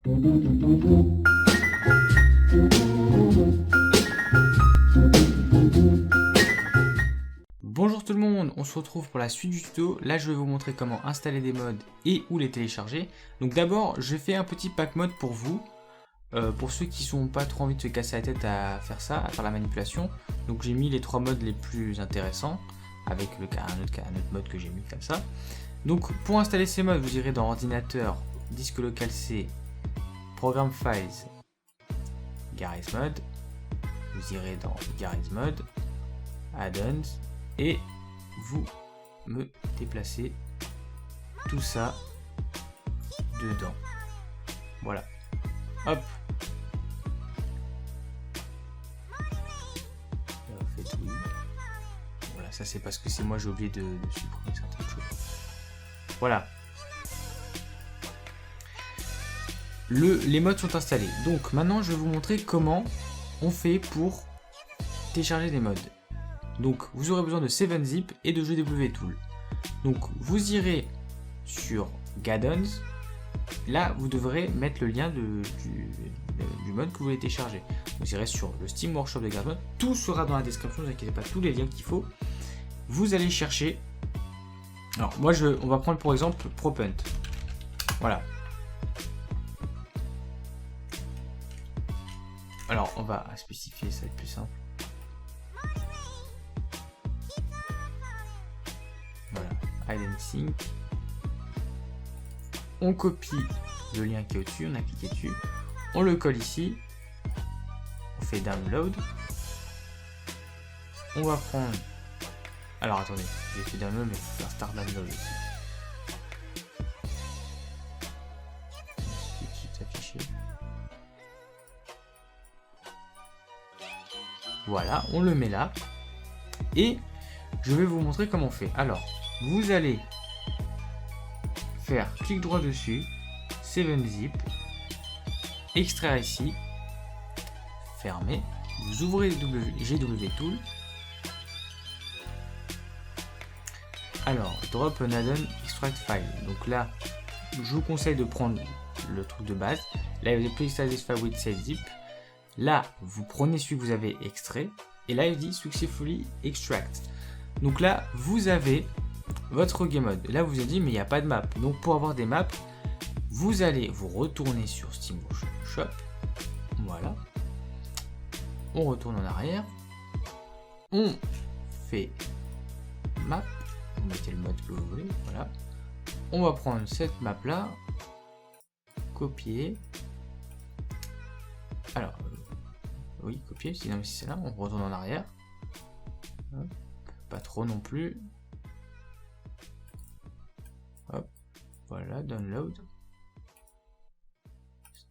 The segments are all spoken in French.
Bonjour tout le monde, on se retrouve pour la suite du tuto. Là je vais vous montrer comment installer des mods et où les télécharger. Donc d'abord je fais un petit pack mod pour vous, pour ceux qui n'ont pas trop envie de se casser la tête à faire ça, à faire la manipulation. Donc j'ai mis les 3 mods les plus intéressants, avec un autre mode que j'ai mis comme ça. Donc pour installer ces mods, vous irez dans ordinateur, disque local C, Program Files, Garage Mod. Vous irez dans Garage Mod, Add-ons, et vous me déplacez tout ça dedans. Voilà. Hop. Faites oui. Voilà, ça c'est parce que c'est moi, j'ai oublié de supprimer certaines choses. Voilà. Les mods sont installés. Donc maintenant je vais vous montrer comment on fait pour télécharger des mods. Donc vous aurez besoin de 7-zip et de GWTool. Donc vous irez sur Gaddons. Là vous devrez mettre le lien du mod que vous voulez télécharger. Vous irez sur le Steam Workshop de Gaddons. Tout sera dans la description, ne vous inquiétez pas, tous les liens qu'il faut. Vous allez chercher. Alors moi on va prendre pour exemple ProPunt. Voilà. Alors on va spécifier, ça va être plus simple. Voilà, Hide and Sync. On copie le lien qui est au-dessus, on a cliqué dessus. On le colle ici. On fait download. On va prendre. Alors attendez, j'ai fait download, mais il faut faire start download aussi. Voilà, on le met là. Et je vais vous montrer comment on fait. Alors, vous allez faire clic droit dessus, 7-zip, extraire ici, fermer, vous ouvrez GWTool. Alors, drop an add-on extract file. Donc là, je vous conseille de prendre le truc de base. Là, il y a please satisfy with 7-zip. Là, vous prenez celui que vous avez extrait. Et là, il dit successfully extract. Donc là, vous avez votre game mode. Là, vous avez dit, mais il n'y a pas de map. Donc pour avoir des maps, vous allez vous retourner sur Steam Workshop. Voilà. On retourne en arrière. On fait map. Vous mettez le mode que vous voulez. Voilà. On va prendre cette map là. Copier. Alors, oui, copier. Sinon, si c'est là, on retourne en arrière. Hop. Pas trop non plus. Hop. Voilà, download.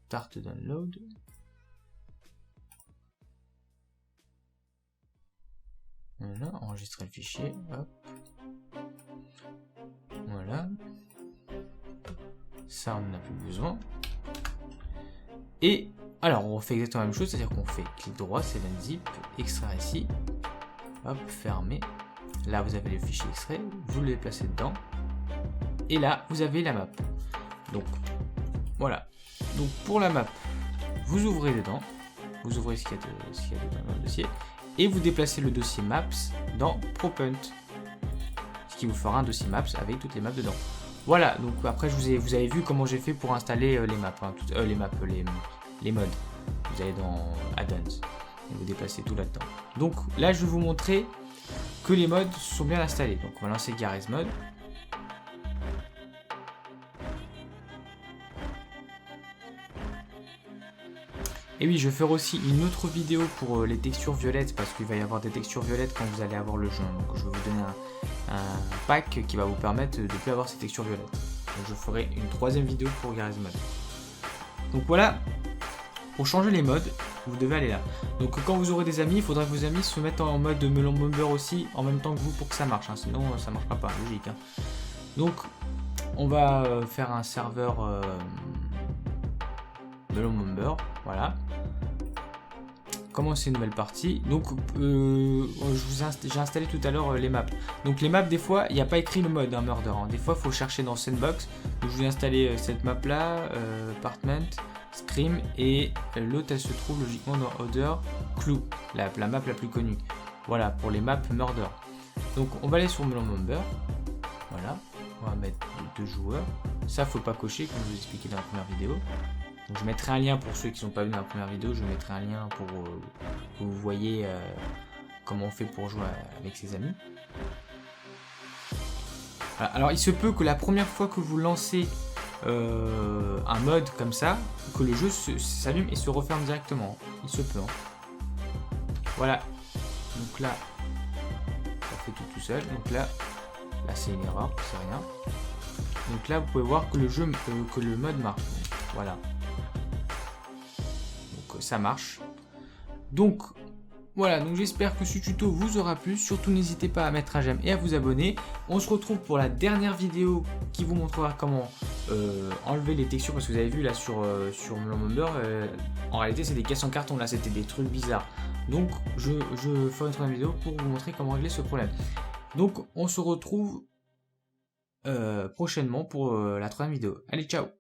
Start download. Voilà, enregistrer le fichier. Hop. Voilà. Ça, on n'en a plus besoin. Et alors, on fait exactement la même chose, c'est-à-dire qu'on fait clic droit, 7-zip, extraire ici. Hop, fermer. Là, vous avez le fichier extrait, vous le déplacez dedans. Et là, vous avez la map. Donc, voilà. Donc, pour la map, vous ouvrez dedans. Vous ouvrez ce qu'il y a dedans dans le dossier. Et vous déplacez le dossier maps dans ProPunt. Ce qui vous fera un dossier maps avec toutes les maps dedans. Voilà, donc après, vous avez vu comment j'ai fait pour installer les maps. Hein, les mods. Vous allez dans Add-ons. Et vous déplacez tout là-dedans. Donc, là, je vais vous montrer que les mods sont bien installés. Donc, on va lancer Garage Mod. Et oui, je vais faire aussi une autre vidéo pour les textures violettes, parce qu'il va y avoir des textures violettes quand vous allez avoir le jeu. Donc je vais vous donner un pack qui va vous permettre de ne plus avoir ces textures violettes. Donc je ferai une 3e vidéo pour Garage Mod. Donc voilà, pour changer les modes, vous devez aller là. Donc quand vous aurez des amis, il faudra que vos amis se mettent en mode Melon Member aussi, en même temps que vous, pour que ça marche. Hein. Sinon ça ne marchera pas, logique. Hein. Donc on va faire un serveur Melon Member, voilà. Commencer une nouvelle partie. Donc j'ai installé tout à l'heure les maps. Donc les maps, des fois il n'y a pas écrit le mode Murder. Hein. Des fois il faut chercher dans Sandbox. Donc je vous ai installé cette map là, Apartment, Scream et l'autre elle se trouve logiquement dans Other Clue, la map la plus connue. Voilà, pour les maps Murder. Donc on va aller sur Melon Member. Voilà, on va mettre 2 joueurs. Ça faut pas cocher comme je vous expliquais dans la première vidéo. Donc je mettrai un lien pour ceux qui sont pas venus dans la première vidéo. Je mettrai un lien pour que vous voyez comment on fait pour jouer avec ses amis. Voilà. Alors il se peut que la première fois que vous lancez un mode comme ça, que le jeu s'allume et se referme directement. Il se peut. Voilà. Donc là, ça fait tout seul. Donc là c'est une erreur, c'est rien. Donc là, vous pouvez voir que le mode marche. Voilà. Donc ça marche. Donc voilà, donc j'espère que ce tuto vous aura plu. Surtout n'hésitez pas à mettre un j'aime et à vous abonner. On se retrouve pour la dernière vidéo qui vous montrera comment enlever les textures, parce que vous avez vu là sur Melon Member, en réalité c'est des caisses en carton, là c'était des trucs bizarres. Donc je ferai une troisième vidéo pour vous montrer comment régler ce problème. Donc on se retrouve prochainement pour la troisième vidéo. Allez, ciao!